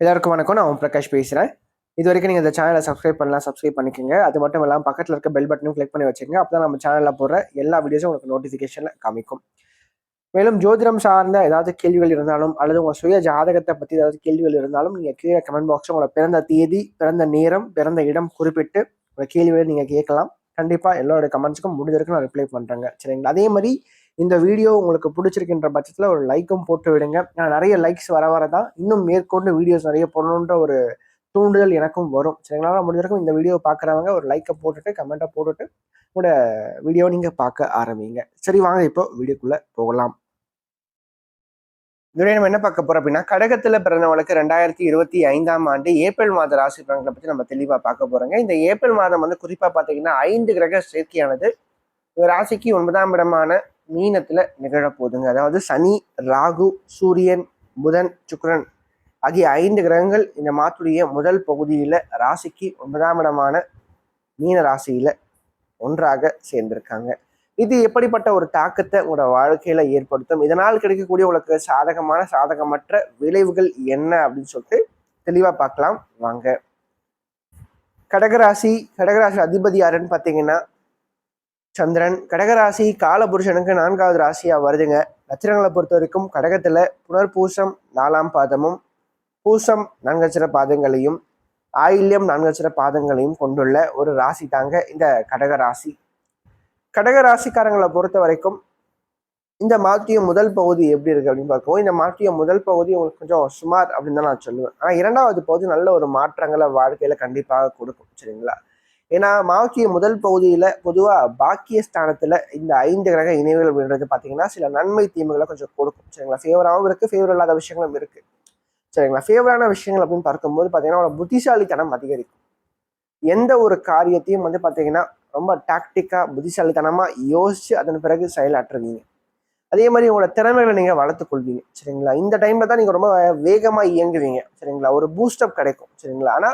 எல்லாருக்கும் வணக்கம். நான் பிரகாஷ் பேசுகிறேன். இது வரைக்கும் நீங்கள் இந்த சேனலை சப்ஸ்கிரைப் பண்ணலாம், சப்ஸ்கிரைப் பண்ணிக்கோங்க. அது மட்டும் இல்லாமல் பக்கத்தில் இருக்க பெல் பட்டனும் கிளிக் பண்ணி வச்சுக்கோங்க. அப்போ தான் நம்ம சேனலில் போடுற எல்லா வீடியோஸும் உங்களுக்கு நோட்டிஃபிகேஷனில் காமிக்கும். மேலும் ஜோதிடம் சார்ந்த ஏதாவது கேள்விகள் இருந்தாலும் அல்லது உங்கள் சுய ஜாதகத்தை பற்றி ஏதாவது கேள்விகள் இருந்தாலும் நீங்கள் கீழே கமெண்ட் பாக்ஸில் உங்களோட பிறந்த தேதி, பிறந்த நேரம், பிறந்த இடம் குறிப்பிட்டு உங்கள் கேள்விகளை நீங்கள் கேட்கலாம். கண்டிப்பாக எல்லோருடைய கமெண்ட்ஸுக்கும் முடிஞ்ச வரைக்கும் நான் ரிப்ளை பண்ணுறேங்க. சரிங்களா? அதே மாதிரி இந்த வீடியோ உங்களுக்கு பிடிச்சிருக்கின்ற பட்சத்தில் ஒரு லைக்கும் போட்டு விடுங்க. நான் நிறைய லைக்ஸ் வர தான் இன்னும் மேற்கொண்டு வீடியோஸ் நிறைய போடணுன்ற ஒரு தூண்டுதல் எனக்கும் வரும். சரிங்களா? முடிஞ்சிருக்கும் இந்த வீடியோ பார்க்குறவங்க ஒரு லைக்கை போட்டுட்டு கமெண்ட்டை போட்டுட்டு உங்களோட வீடியோ நீங்கள் பார்க்க ஆரம்பிங்க. சரி, வாங்க இப்போ வீடியோக்குள்ளே போகலாம். இதுவரை நம்ம என்ன பார்க்க போறோம் அப்படின்னா, கடகத்துல பிறந்தவங்களுக்கு 2025ஆம் ஆண்டு ஏப்ரல் மாத ராசி பலன்களை பற்றி நம்ம தெளிவாக பார்க்க போறோங்க. இந்த ஏப்ரல் மாதம் வந்து குறிப்பாக பார்த்தீங்கன்னா 5 கிரக சேர்க்கையானது ராசிக்கு 9ஆம் இடமான மீனத்துல நிகழப்போகுதுங்க. அதாவது சனி, ராகு, சூரியன், புதன், சுக்கிரன் ஆகிய 5 கிரகங்கள் இந்த மாதத்துடைய முதல் பகுதியில ராசிக்கு 9ஆம் இடமான மீன ராசியில ஒன்றாக சேர்ந்திருக்காங்க. இது எப்படிப்பட்ட ஒரு தாக்கத்தை உங்களோட வாழ்க்கையில ஏற்படுத்தும், இதனால் கிடைக்கக்கூடிய உங்களுக்கு சாதகமான சாதகமற்ற விளைவுகள் என்ன அப்படின்னு சொல்லிட்டு தெளிவா பார்க்கலாம் வாங்க. கடகராசி அதிபதி யாருன்னு பார்த்தீங்கன்னா சந்திரன். கடகராசி காலபுருஷனுக்கு 4வது ராசியா வருதுங்க. நட்சத்திரங்களை பொறுத்த வரைக்கும் கடகத்துல புனர்பூசம் 4ஆம் பாதமும், பூசம் 4 நட்சத்திர பாதங்களையும், ஆயில்யம் 4 நட்சத்திர பாதங்களையும் கொண்டுள்ள ஒரு ராசி தாங்க இந்த கடகராசி. கடகராசிக்காரங்களை பொறுத்த வரைக்கும் இந்த மாற்றிய முதல் பகுதி எப்படி இருக்கு அப்படின்னு பார்க்கவும், இந்த மாற்றிய முதல் பகுதி உங்களுக்கு கொஞ்சம் சுமார் அப்படின்னு தான் நான் சொல்லுவேன். ஆனால் 2வது பகுதி நல்ல ஒரு மாற்றங்களை வாழ்க்கையில கண்டிப்பாக கொடுக்கும். சரிங்களா? ஏன்னா மாற்றிய முதல் பகுதியில பொதுவாக பாக்கிய ஸ்தானத்துல இந்த 5 கிரக இணைவுகள் அப்படின்றது பார்த்தீங்கன்னா சில நன்மை தீமைகளை கொஞ்சம் கொடுக்கும். சரிங்களா? ஃபேவராகவும் இருக்கு, ஃபேவர் இல்லாத விஷயங்களும் இருக்கு. சரிங்களா? ஃபேவரான விஷயங்கள் அப்படின்னு பார்க்கும்போது பார்த்தீங்கன்னா புத்திசாலித்தனம் அதிகரிக்கும். எந்த ஒரு காரியத்தையும் வந்து பார்த்தீங்கன்னா ரொம்ப டாக்டிக்கா புத்திசாலித்தனமா யோசிச்சு அதன் பிறகு செயலாற்றுவீங்க. அதே மாதிரி உங்களோட திறமைகளை நீங்க வளர்த்து கொள்வீங்க. சரிங்களா? இந்த டைம்ல தான் நீங்க ரொம்ப வேகமா இயங்குவீங்க. சரிங்களா? ஒரு பூஸ்டப் கிடைக்கும். சரிங்களா? ஆனா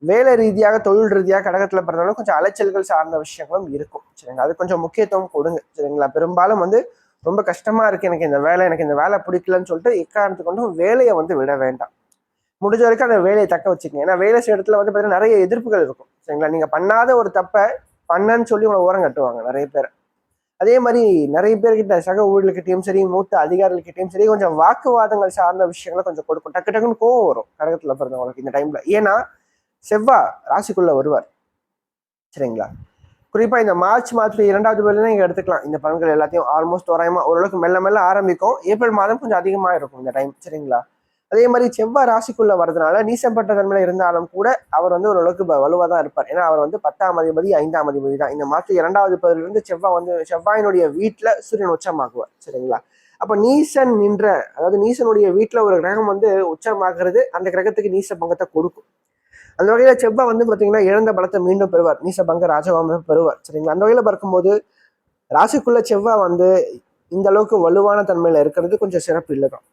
வேலை ரீதியாக, தொழில் ரீதியாக கடகத்துல பிறந்தாலும் கொஞ்சம் அலைச்சல்கள் சார்ந்த விஷயங்களும் இருக்கும். சரிங்களா? அது கொஞ்சம் முக்கியத்துவம் கொடுங்க. சரிங்களா? பெரும்பாலும் வந்து ரொம்ப கஷ்டமா இருக்கு எனக்கு இந்த வேலை பிடிக்கலன்னு சொல்லிட்டு எக்காரணத்துக்கு கொண்டும் வேலையை வந்து விட வேண்டாம். முடிஞ்ச வரைக்கும் அந்த வேலையை தக்க வச்சுக்கங்க. ஏன்னா வேலை செய்ய இடத்துல வந்து பார்த்தீங்கன்னா நிறைய எதிர்ப்புகள் இருக்கும். சரிங்களா? நீங்க பண்ணாத ஒரு தப்பை பண்ணன்னு சொல்லி உங்களை ஓரம் கட்டுவாங்க நிறைய பேர். அதே மாதிரி நிறைய பேர்கிட்ட சக ஊழியர்கிட்டையும் சரி, மூத்த அதிகாரிகள்கிட்டையும் சரி கொஞ்சம் வாக்குவாதங்கள் சார்ந்த விஷயங்களை கொஞ்சம் கொடுக்கும். டக்கு டக்குன்னு கோவம் வரும் கடகத்துல பிறந்தவங்களுக்கு இந்த டைம்ல. ஏன்னா செவ்வாய் ராசிக்குள்ள வருவார். சரிங்களா? குறிப்பா இந்த மார்ச் மாதத்துல 2வது வேலை நீங்க எடுத்துக்கலாம். இந்த பலன்கள் எல்லாத்தையும் ஆல்மோஸ்ட் தோராயமா ஓரளவுக்கு மெல்ல மெல்ல ஆரம்பிக்கும். ஏப்ரல் மாதம் கொஞ்சம் அதிகமா இருக்கும் இந்த டைம். சரிங்களா? அதே மாதிரி செவ்வாய் ராசிக்குள்ள வர்றதுனால நீசப்பட்ட தன்மையில இருந்தாலும் கூட அவர் வந்து ஓரளவுக்கு வலுவா தான் இருப்பார். ஏன்னா அவர் வந்து 10ஆம் அதிபதி, 5ஆம் அதிபதி தான். இந்த மாற்று 2வது பகுதியிலிருந்து செவ்வாயினுடைய வீட்டுல சூரியன் உச்சமாகுவார். சரிங்களா? அப்ப நீசன் நின்ற, அதாவது நீசனுடைய வீட்டுல ஒரு கிரகம் வந்து உச்சமாகிறது அந்த கிரகத்துக்கு நீச பங்கத்தை கொடுக்கும். அந்த வகையில செவ்வாய் வந்து பாத்தீங்கன்னா இழந்த பலத்தை மீண்டும் பெறுவார். நீச பங்க ராஜவாம பெறுவார். சரிங்களா? அந்த வகையில பார்க்கும்போது ராசிக்குள்ள செவ்வாய் வந்து இந்த அளவுக்கு வலுவான தன்மையில இருக்கிறது கொஞ்சம் சிறப்பு இல்லைதான்.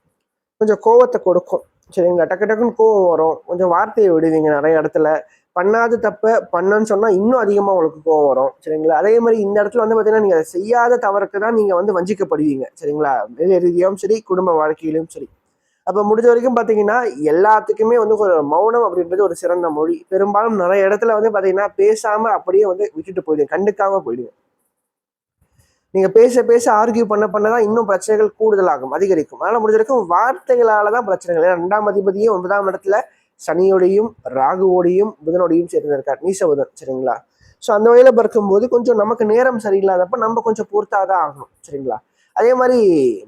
கொஞ்சம் கோவத்தை கொடுக்கும். சரிங்களா? டக்கு டக்குன்னு கோவம் வரும். கொஞ்சம் வார்த்தையை விடுவீங்க நிறைய இடத்துல. பண்ணாத தப்ப பண்ணன்னு சொன்னா இன்னும் அதிகமா உங்களுக்கு கோவம் வரும். சரிங்களா? அதே மாதிரி இந்த இடத்துல வந்து பாத்தீங்கன்னா நீங்க செய்யாத தவறுக்கு தான் நீங்க வந்து வஞ்சிக்கப்படுவீங்க. சரிங்களா? வேலை ரீதியாகவும் சரி, குடும்ப வாழ்க்கையிலும் சரி. அப்ப முடிஞ்ச வரைக்கும் பாத்தீங்கன்னா எல்லாத்துக்குமே வந்து ஒரு மௌனம் அப்படின்றது ஒரு சிறந்த மொழி. பெரும்பாலும் நிறைய இடத்துல வந்து பாத்தீங்கன்னா பேசாம அப்படியே வந்து விட்டுட்டு போயிடுங்க, கண்டுக்காம போயிடுங்க. நீங்க பேச பேச ஆர்கியூ பண்ணதான் இன்னும் பிரச்சனைகள் கூடுதலாகும், அதிகரிக்கும். அதனால முடிஞ்ச வரைக்கும் வார்த்தைகளாலதான் பிரச்சனைகள். ஏன்னா 2ஆம் அதிபதியே 9ஆம் இடத்துல சனியோடையும் ராகுவோடையும் புதனோடையும் சேர்ந்திருக்கார், நீச புதன். சரிங்களா? ஸோ அந்த வகையில பார்க்கும்போது கொஞ்சம் நமக்கு நேரம் சரியில்லாதப்ப நம்ம கொஞ்சம் பொறுத்தாதான் ஆகணும். சரிங்களா? அதே மாதிரி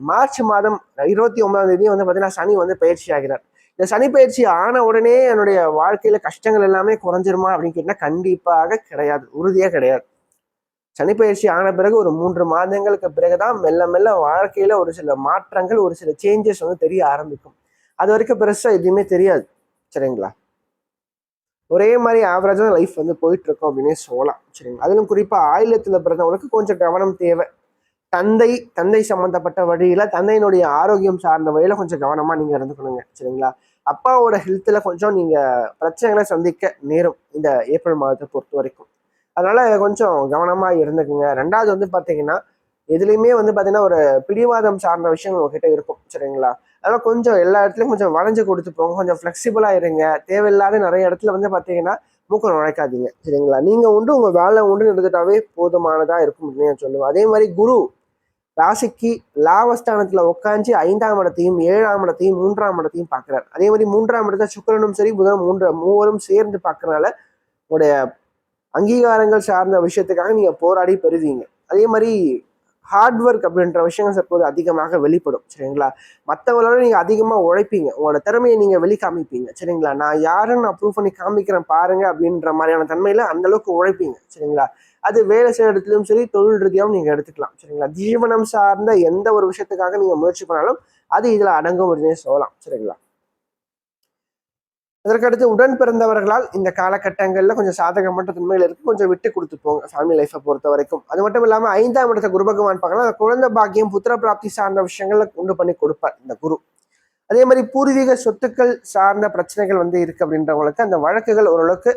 மார்ச் மாதம் 29ஆம் தேதி வந்து பார்த்தீங்கன்னா சனி வந்து பயிற்சி ஆகிறார். இந்த சனி பயிற்சி ஆன உடனே என்னுடைய வாழ்க்கையில கஷ்டங்கள் எல்லாமே குறைஞ்சிருமா அப்படின்னு கேட்டா கண்டிப்பாக கிடையாது, உறுதியா கிடையாது. சனிப்பயிற்சி ஆன பிறகு ஒரு 3 மாதங்களுக்கு பிறகுதான் மெல்ல மெல்ல வாழ்க்கையில ஒரு சில மாற்றங்கள், ஒரு சில சேஞ்சஸ் வந்து தெரிய ஆரம்பிக்கும். அது வரைக்கும் பெருசா எதுவுமே தெரியாது. சரிங்களா? ஒரே மாதிரி ஆவரேஜா லைஃப் வந்து போயிட்டு இருக்கும் அப்படின்னே சொல்லலாம். சரிங்களா? அதிலும் குறிப்பா ஆயில்யத்துல பிறந்தவங்களுக்கு கொஞ்சம் கவனம் தேவை. தந்தை சம்பந்தப்பட்ட வழியில, தந்தையினுடைய ஆரோக்கியம் சார்ந்த வழியில கொஞ்சம் கவனமா நீங்க இருந்துக்கணுங்க. சரிங்களா? அப்பாவோட ஹெல்த்ல கொஞ்சம் நீங்க பிரச்சனைகளை சந்திக்க நேரும் இந்த ஏப்ரல் மாதத்தை பொறுத்த வரைக்கும். அதனால கொஞ்சம் கவனமா இருந்துக்குங்க. 2வது வந்து பாத்தீங்கன்னா எதுலையுமே வந்து பார்த்தீங்கன்னா ஒரு பிடிவாதம் சார்ந்த விஷயம் உங்ககிட்ட இருக்கும். சரிங்களா? அதெல்லாம் கொஞ்சம் எல்லா இடத்துலையும் கொஞ்சம் வளைஞ்சு கொடுத்து போங்க. கொஞ்சம் ஃப்ளெக்சிபிளாக இருங்க. தேவையில்லாத நிறைய இடத்துல வந்து பார்த்தீங்கன்னா மூக்க நுழைக்காதீங்க. சரிங்களா? நீங்கள் உண்டு உங்கள் வேலை உண்டு இருந்துட்டாவே போதுமானதாக இருக்கும் அப்படின்னு நான் சொல்லுவேன். அதே மாதிரி குரு ராசிக்கு லாபஸ்தானத்துல உட்காந்து 5ஆம் இடத்தையும் 7ஆம் இடத்தையும் 3ஆம் இடத்தையும் பார்க்கிறார். அதே மாதிரி 3ஆம் இடத்தை சுக்கிரனும் சரி புதனும் மூவரும் சேர்ந்து பார்க்கறனால உங்களுடைய அங்கீகாரங்கள் சார்ந்த விஷயத்துக்காக நீங்க போராடி பெறுவீங்க. அதே மாதிரி ஹார்ட் ஒர்க் அப்படின்ற விஷயங்கள் தற்போது அதிகமாக வெளிப்படும். சரிங்களா? மற்றவங்களோட நீங்க அதிகமா உழைப்பீங்க. உங்களோட திறமையை நீங்க வெளிக்காமிப்பீங்க. சரிங்களா? நான் யாருன்னு நான் ப்ரூவ் பண்ணி காமிக்கிறேன் பாருங்க அப்படின்ற மாதிரியான தன்மையில அந்த அளவுக்கு உழைப்பீங்க. சரிங்களா? அது வேலை செய்யற இடத்துலயும் சரி, தொழில் ரீதியாகவும் நீங்க எடுத்துக்கலாம். சரிங்களா? ஜீவனம் சார்ந்த எந்த ஒரு விஷயத்துக்காக நீங்க முயற்சி பண்ணாலும் அது இதுல அடங்கும் அப்படின்னு சொல்லலாம். சரிங்களா? அதற்கடுத்து உடன் பிறந்தவர்களால் இந்த காலகட்டங்களில் கொஞ்சம் சாதகமற்ற தன்மையில் இருக்கு. கொஞ்சம் விட்டு கொடுத்து போங்க ஃபேமிலி லைஃப்பை பொறுத்த வரைக்கும். அது மட்டும் இல்லாமல் 5ஆம் இடத்தை குரு பகவான் பார்க்கலாம். குழந்தை பாக்கியம் புத்திர பிராப்தி சார்ந்த விஷயங்களை உண்டு பண்ணி கொடுப்பார் இந்த குரு. அதே மாதிரி பூர்வீக சொத்துக்கள் சார்ந்த பிரச்சனைகள் வந்து இருக்கு அப்படின்றவங்களுக்கு அந்த வழக்குகள் ஓரளவுக்கு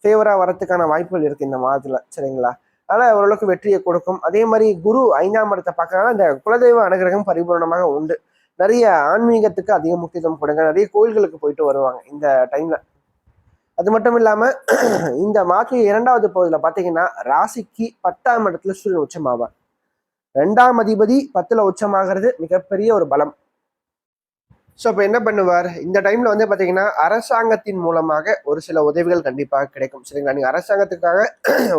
ஃபேவரா வரதுக்கான வாய்ப்புகள் இருக்கு இந்த மாதத்துல. சரிங்களா? அதனால ஓரளவுக்கு வெற்றியை கொடுக்கும். அதே மாதிரி குரு 5ஆம் இடத்தை பார்க்கறதுனால இந்த குலதெய்வ அனுகிரகம் பரிபூர்ணமாக உண்டு. நிறைய ஆன்மீகத்துக்கு அதிக முக்கியத்துவம் கொடுங்க. நிறைய கோயில்களுக்கு போயிட்டு வருவாங்க இந்த டைம்ல. அது மட்டும் இல்லாம இந்த மாதம் 2வது பகுதியில பாத்தீங்கன்னா ராசிக்கு 10ஆம் இடத்துல சூரியன் உச்சமாவார். 2ஆம் அதிபதி 10ல உச்சமாகிறது மிகப்பெரிய ஒரு பலம். ஸோ இப்போ என்ன பண்ணுவார் இந்த டைம்ல வந்து பார்த்தீங்கன்னா அரசாங்கத்தின் மூலமாக ஒரு சில உதவிகள் கண்டிப்பாக கிடைக்கும். சரிங்களா? நீங்கள் அரசாங்கத்துக்காக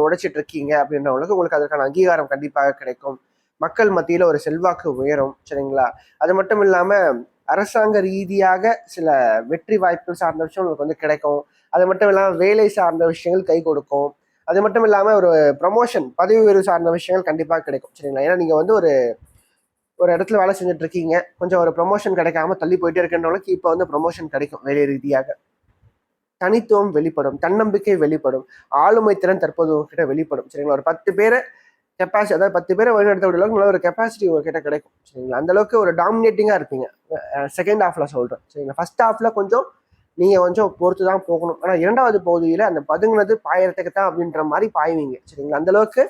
உழைச்சிட்டு இருக்கீங்க அப்படின்றவங்களுக்கு உங்களுக்கு அதற்கான அங்கீகாரம் கண்டிப்பாக கிடைக்கும். மக்கள் மத்தியில் ஒரு செல்வாக்கு உயரும். சரிங்களா? அது மட்டும் இல்லாமல் அரசாங்க ரீதியாக சில வெற்றி வாய்ப்புகள் சார்ந்த விஷயம் உங்களுக்கு வந்து கிடைக்கும். அது மட்டும் இல்லாமல் வேலை சார்ந்த விஷயங்கள் கை கொடுக்கும். அது மட்டும் இல்லாமல் ஒரு ப்ரமோஷன் பதவி உயர்வு சார்ந்த விஷயங்கள் கண்டிப்பாக கிடைக்கும். சரிங்களா? ஏன்னா நீங்கள் வந்து ஒரு ஒரு இடத்துல வேலை செஞ்சுட்டு இருக்கீங்க, கொஞ்சம் ஒரு ப்ரொமோஷன் கிடைக்காம தள்ளி போயிட்டே இருக்கின்றவங்களுக்கு இப்போ வந்து ப்ரொமோஷன் கிடைக்கும். வேலை ரீதியாக தனித்துவம் வெளிப்படும், தன்னம்பிக்கை வெளிப்படும், ஆளுமை திறன் தற்போது உங்ககிட்ட வெளிப்படும். சரிங்களா? ஒரு 10 பேரை கெப்பாசிட்டி, அதாவது 10 பேரை வழிநடத்த அளவுக்கு நல்ல ஒரு கெப்பாசிட்டி உங்ககிட்ட கிடைக்கும். சரிங்களா? அந்த அளவுக்கு ஒரு டாமினேட்டிங்கா இருப்பீங்க. செகண்ட் ஹாஃப்ல சொல்றேன். சரிங்களா? ஃபர்ஸ்ட் ஹாஃப்ல கொஞ்சம் நீங்க கொஞ்சம் பொறுத்து தான் போகணும். ஆனா 2வது பகுதியில அந்த பதுங்கினது பாயறதுக்கு தான் அப்படின்ற மாதிரி பாய்வீங்க. சரிங்களா? அந்த அளவுக்கு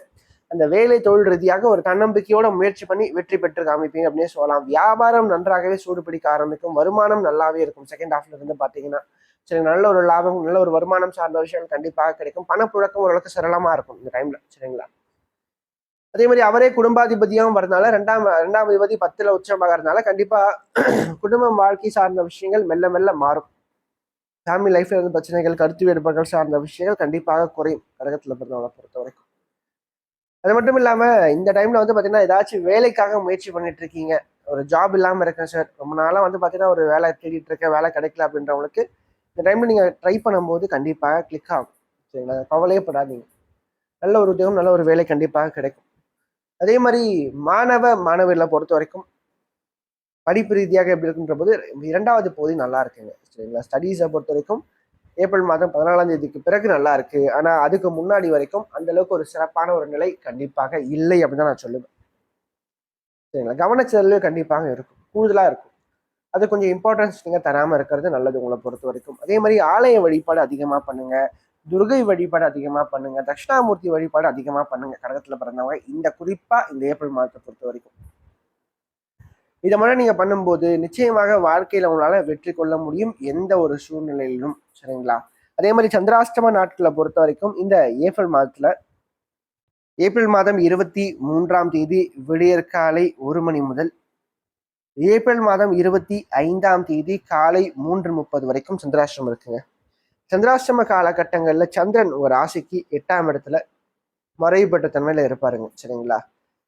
அந்த வேலை தொழில் ரீதியாக ஒரு தன்னம்பிக்கையோட முயற்சி பண்ணி வெற்றி பெற்று காமிப்பீங்க அப்படின்னு சொல்லலாம். வியாபாரம் நன்றாகவே சூடுபிடிக்க ஆரம்பிக்கும். வருமானம் நல்லாவே இருக்கும் செகண்ட் ஹாஃப்ல இருந்து பாத்தீங்கன்னா. சரி, நல்ல ஒரு லாபம், நல்ல ஒரு வருமானம் சார்ந்த விஷயங்கள் கண்டிப்பாக கிடைக்கும். பணப்புழக்கம் ஓரளவுக்கு சரளமா இருக்கும் இந்த டைம்ல. சரிங்களா? அதே மாதிரி அவரே குடும்பாதிபதியாகவும் வரதுனால 2ஆம் அதிபதி 10ல உச்சமாகறதுனால கண்டிப்பா குடும்பம் வாழ்க்கை சார்ந்த விஷயங்கள் மெல்ல மெல்ல மாறும். ஃபேமிலி லைஃப்ல இருந்து பிரச்சனைகள், கருத்து வேறுபாடுகள் சார்ந்த விஷயங்கள் கண்டிப்பாக குறையும் கடகத்துல பிறந்தவங்களை பொறுத்த வரைக்கும். அது மட்டும் இல்லாம இந்த டைம்ல வந்து பாத்தீங்கன்னா ஏதாச்சும் வேலைக்காக முயற்சி பண்ணிட்டு இருக்கீங்க. ஒரு ஜாப் இல்லாம இருக்கேன் சார், ரொம்ப நாளா வந்து பாத்தீங்கன்னா ஒரு வேலை தேடிட்டு இருக்கேன், வேலை கிடைக்கல அப்படின்றவங்களுக்கு இந்த டைம்ல நீங்க ட்ரை பண்ணும்போது கண்டிப்பாக கிளிக் ஆகும். சரிங்களா? கவலையே படாதீங்க. நல்ல ஒரு உத்தியோகம், நல்ல ஒரு வேலை கண்டிப்பாக கிடைக்கும். அதே மாதிரி மாணவர்களை பொறுத்த வரைக்கும் படிப்பு ரீதியாக எப்படி இருக்குன்ற போது 2வது பகுதி நல்லா இருக்குங்க. சரிங்களா? ஸ்டடீஸை பொறுத்த வரைக்கும் ஏப்ரல் மாதம் 14ஆம் தேதிக்கு பிறகு நல்லா இருக்கு. ஆனா அதுக்கு முன்னாடி வரைக்கும் அந்த அளவுக்கு ஒரு சிறப்பான ஒரு நிலை கண்டிப்பாக இல்லை அப்படின்னு தான் நான் சொல்லுவேன். சரிங்களா? கவனச்சிதறல் கண்டிப்பாக இருக்கும், கூடுதலா இருக்கும். அது கொஞ்சம் இம்பார்ட்டன்ஸ் நீங்க தராம இருக்கிறது நல்லது உங்களை பொறுத்த வரைக்கும். அதே மாதிரி ஆலய வழிபாடு அதிகமா பண்ணுங்க. துர்கை வழிபாடு அதிகமா பண்ணுங்க. தட்சிணாமூர்த்தி வழிபாடு அதிகமா பண்ணுங்க கடகத்துல பிறந்தவங்க. இந்த குறிப்பா இந்த ஏப்ரல் மாதத்தை பொறுத்த வரைக்கும் இதை மாதிரி நீங்க பண்ணும்போது நிச்சயமாக வாழ்க்கையில உங்களால வெற்றி கொள்ள முடியும் எந்த ஒரு சூழ்நிலையிலும். சரிங்களா? அதே மாதிரி சந்திராஷ்டம நாட்களை பொறுத்த வரைக்கும் இந்த ஏப்ரல் மாதம் 23ஆம் தேதி விடியற்காலை 1 மணி முதல் ஏப்ரல் மாதம் 25ஆம் தேதி காலை 3:30 வரைக்கும் சந்திராஷ்டிரமம் இருக்குங்க. சந்திராஷ்டிரம காலகட்டங்கள்ல சந்திரன் ஒரு ராசிக்கு 8ஆம் இடத்துல மறைவுபட்ட தன்மையில இருப்பாருங்க. சரிங்களா?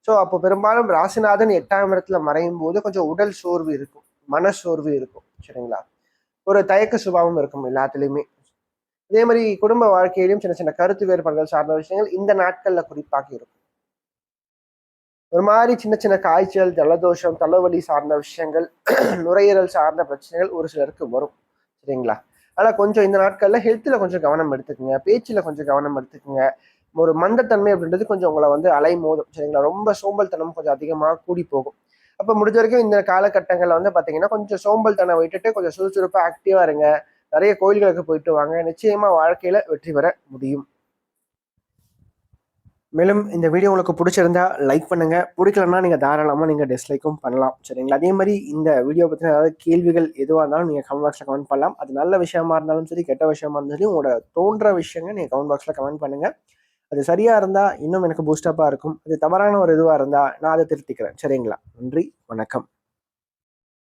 ஸோ அப்போ பெரும்பாலும் ராசிநாதன் 8ஆம் இடத்துல மறையும் போது கொஞ்சம் உடல் சோர்வு இருக்கும், மன சோர்வு இருக்கும். சரிங்களா? ஒரு தயக்க சுபாவம் இருக்கும் எல்லாத்துலேயுமே. அதே மாதிரி குடும்ப வாழ்க்கையிலும் சின்ன சின்ன கருத்து வேறுபாடுகள் சார்ந்த விஷயங்கள் இந்த நாட்கள்ல குறிப்பாக இருக்கும். ஒரு மாதிரி சின்ன சின்ன காய்ச்சல், ஜலதோஷம், தலைவலி சார்ந்த விஷயங்கள், நுரையீரல் சார்ந்த பிரச்சனைகள் ஒரு சிலருக்கு வரும். சரிங்களா? ஆனா கொஞ்சம் இந்த நாட்கள்ல ஹெல்த்ல கொஞ்சம் கவனம் எடுத்துக்கோங்க, பேச்சுல கொஞ்சம் கவனம் எடுத்துக்கோங்க. ஒரு மந்தத்தன்மை அப்படின்றது கொஞ்சம் உங்களை வந்து அலைமோதும். சரிங்களா? ரொம்ப சோம்பல் தனம் கொஞ்சம் அதிகமாக கூடி போகும். அப்ப முடிஞ்ச வரைக்கும் இந்த காலகட்டங்கள்ல வந்து பாத்தீங்கன்னா கொஞ்சம் சோம்பல் தனம் விட்டுட்டு கொஞ்சம் சுறுசுறுப்பா ஆக்டிவா இருங்க. நிறைய கோயில்களுக்கு போயிட்டு வாங்க. நிச்சயமா வாழ்க்கையில வெற்றி பெற முடியும். மேலும் இந்த வீடியோ உங்களுக்கு பிடிச்சிருந்தா லைக் பண்ணுங்க, பிடிக்கலன்னா நீங்க தாராளமா நீங்க டிஸ்லைக்கும் பண்ணலாம். சரிங்களா? அதே மாதிரி இந்த வீடியோ பத்தின ஏதாவது கேள்விகள் எதுவா இருந்தாலும் நீங்க கமெண்ட் பாக்ஸ்ல கமெண்ட் பண்ணலாம். அது நல்ல விஷயமா இருந்தாலும் சரி, கெட்ட விஷயமா இருந்தாலும் சரி, உங்களோட தோன்ற விஷயங்கள் நீங்க கமெண்ட் பாக்ஸ்ல கமெண்ட் பண்ணுங்க. அது சரியா இருந்தா இன்னும் எனக்கு பூஸ்டப்பா இருக்கும். அது தவறான ஒரு இதுவா இருந்தா நான் அதை திருத்திக்கிறேன். சரிங்களா? நன்றி, வணக்கம்.